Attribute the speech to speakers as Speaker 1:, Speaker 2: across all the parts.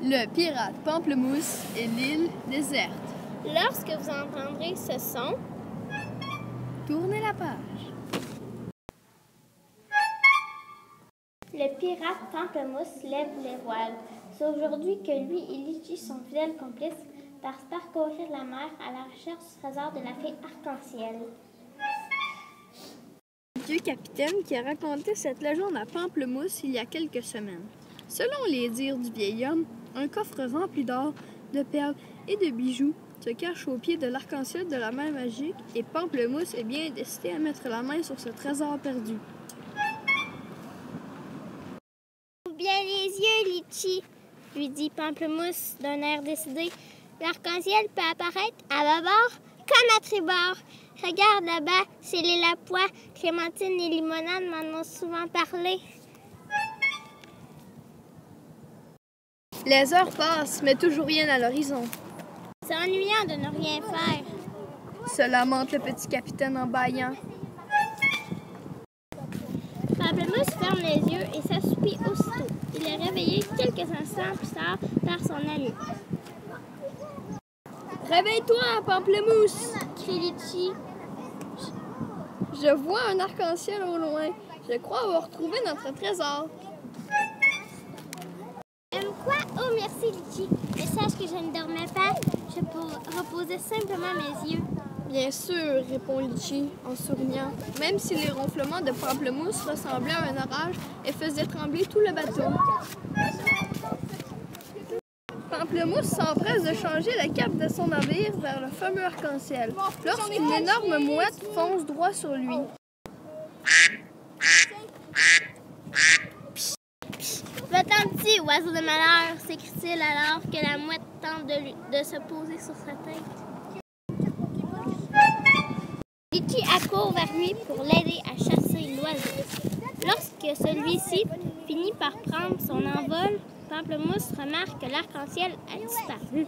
Speaker 1: Le pirate Pamplemousse et l'île déserte.
Speaker 2: Lorsque vous entendrez ce son,
Speaker 1: tournez la page.
Speaker 2: Le pirate Pamplemousse lève les voiles. C'est aujourd'hui que lui et Litchi sont fidèles complices partent parcourir la mer à la recherche du trésor de la fée arc-en-ciel.
Speaker 1: Vieux capitaine qui a raconté cette légende à Pamplemousse il y a quelques semaines. Selon les dires du vieil homme, un coffre rempli d'or, de perles et de bijoux se cache au pied de l'arc-en-ciel de la mer magique et Pamplemousse est bien décidé à mettre la main sur ce trésor perdu.
Speaker 2: Ouvre bien les yeux, Litchi, lui dit Pamplemousse d'un air décidé. L'arc-en-ciel peut apparaître à bâbord comme à tribord. Regarde là-bas, c'est les Lapois. Clémentine et Limonade m'en ont souvent parlé.
Speaker 1: Les heures passent, mais toujours rien à l'horizon.
Speaker 2: C'est ennuyant de ne rien faire,
Speaker 1: se lamente le petit capitaine en bâillant.
Speaker 2: Pamplemousse ferme les yeux et s'assoupit aussitôt. Il est réveillé quelques instants plus tard par son ami.
Speaker 1: « Réveille-toi, Pamplemousse !»
Speaker 2: crie Litchi.
Speaker 1: « Je vois un arc-en-ciel au loin. Je crois avoir retrouvé notre trésor. »
Speaker 2: Quoi? Oh, merci, Litchi. Mais sache que je ne dormais pas. Je reposais simplement mes yeux.
Speaker 1: Bien sûr, répond Litchi en souriant, même si les ronflements de Pamplemousse ressemblaient à un orage et faisaient trembler tout le bateau. Pamplemousse s'empresse de changer le cap de son navire vers le fameux arc-en-ciel, lorsqu'une énorme mouette fonce droit sur lui.
Speaker 2: Va-t'en, petit oiseau de malheur, s'écrie-t-il alors que la mouette tente de se poser sur sa tête. Litchi accourt vers lui pour l'aider à chasser l'oiseau. Lorsque celui-ci finit par prendre son envol, Pamplemousse remarque que l'arc-en-ciel a disparu.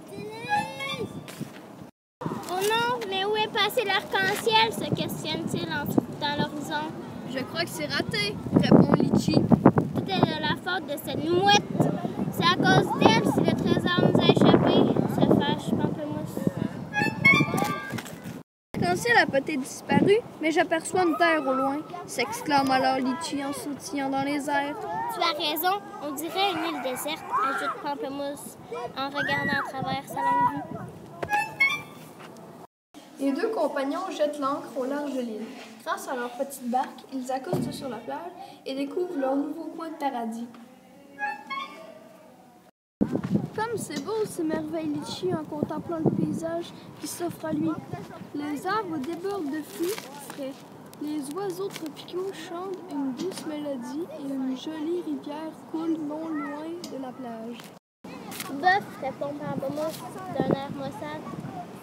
Speaker 2: Oh non, mais où est passé l'arc-en-ciel? Se questionne-t-il en scrutant l'horizon.
Speaker 1: Je crois que c'est raté, répond Litchi.
Speaker 2: Tout est de la faute de cette mouette. C'est à cause d'elle si le trésor nous a échappé, se fâche Pamplemousse.
Speaker 1: L'arc-en-ciel a peut-être disparu, mais j'aperçois une terre au loin, s'exclame alors Litchi en sautillant dans les airs.
Speaker 2: Tu as raison, on dirait une île déserte, ajoute Pamplemousse en regardant à travers sa longue vue.
Speaker 1: Les deux compagnons jettent l'ancre au large de l'île. Grâce à leur petite barque, ils accostent sur la plage et découvrent leur nouveau coin de paradis. Comme c'est beau, s'émerveille Litchi en contemplant le paysage qui s'offre à lui. Les arbres débordent de fruits frais. Les oiseaux tropicaux chantent une douce mélodie et une jolie rivière coule non loin de la plage.
Speaker 2: Bof, répond Pamplemousse d'un air maussade.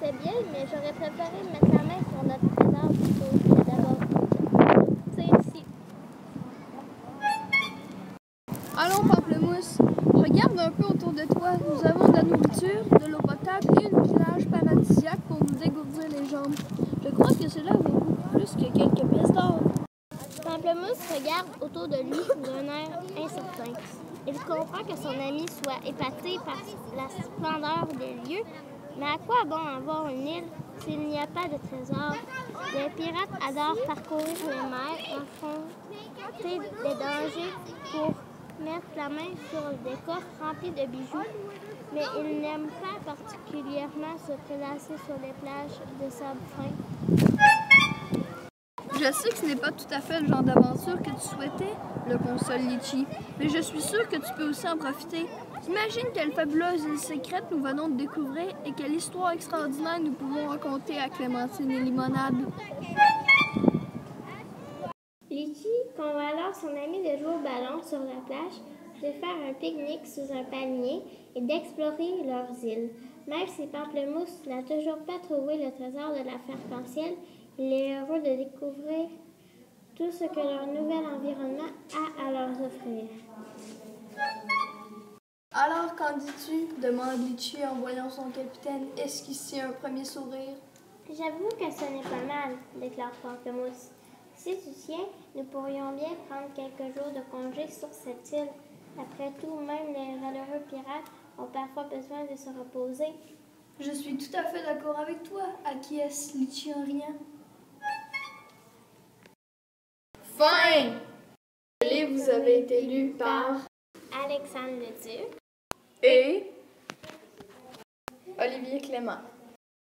Speaker 2: C'est bien, mais j'aurais préféré mettre la main sur notre trésor plutôt que d'abord. C'est ici.
Speaker 1: Allons, Pamplemousse, regarde un peu autour de toi. Nous avons de la nourriture, de l'eau potable et une plage paradisiaque pour nous dégourdir les jambes. Je crois que cela vaut beaucoup plus que quelques pièces d'or.
Speaker 2: Pamplemousse regarde autour de lui d'un air incertain. Il comprend que son ami soit épaté par la splendeur des lieux, mais à quoi bon avoir une île s'il n'y a pas de trésor? Les pirates adorent parcourir les mers, affronter des dangers pour mettre la main sur des coffres remplis de bijoux, mais ils n'aiment pas particulièrement se prélasser sur les plages de sable fin.
Speaker 1: Je sais que ce n'est pas tout à fait le genre d'aventure que tu souhaitais, le console Litchi, mais je suis sûre que tu peux aussi en profiter. Imagine quelle fabuleuse île secrète nous venons de découvrir et quelle histoire extraordinaire nous pouvons raconter à Clémentine et Limonade.
Speaker 2: Litchi convainc alors son ami de jouer au ballon sur la plage, de faire un pique-nique sous un palmier et d'explorer leurs îles. Même si Pamplemousse n'a toujours pas trouvé le trésor de la fée arc-en-ciel, il est heureux de découvrir tout ce que leur nouvel environnement a à leur offrir.
Speaker 1: Alors, qu'en dis-tu? Demande Litchi en voyant son capitaine esquisser un premier sourire.
Speaker 2: J'avoue que ce n'est pas mal, déclare Pamplemousse. Si tu tiens, nous pourrions bien prendre quelques jours de congé sur cette île. Après tout, même les valeureux pirates ont parfois besoin de se reposer.
Speaker 1: Je suis tout à fait d'accord avec toi, acquiesce Litchi en riant. Fin! Le livre vous avez été lu par
Speaker 2: Alexandre Leduc
Speaker 1: et Olivier Clément.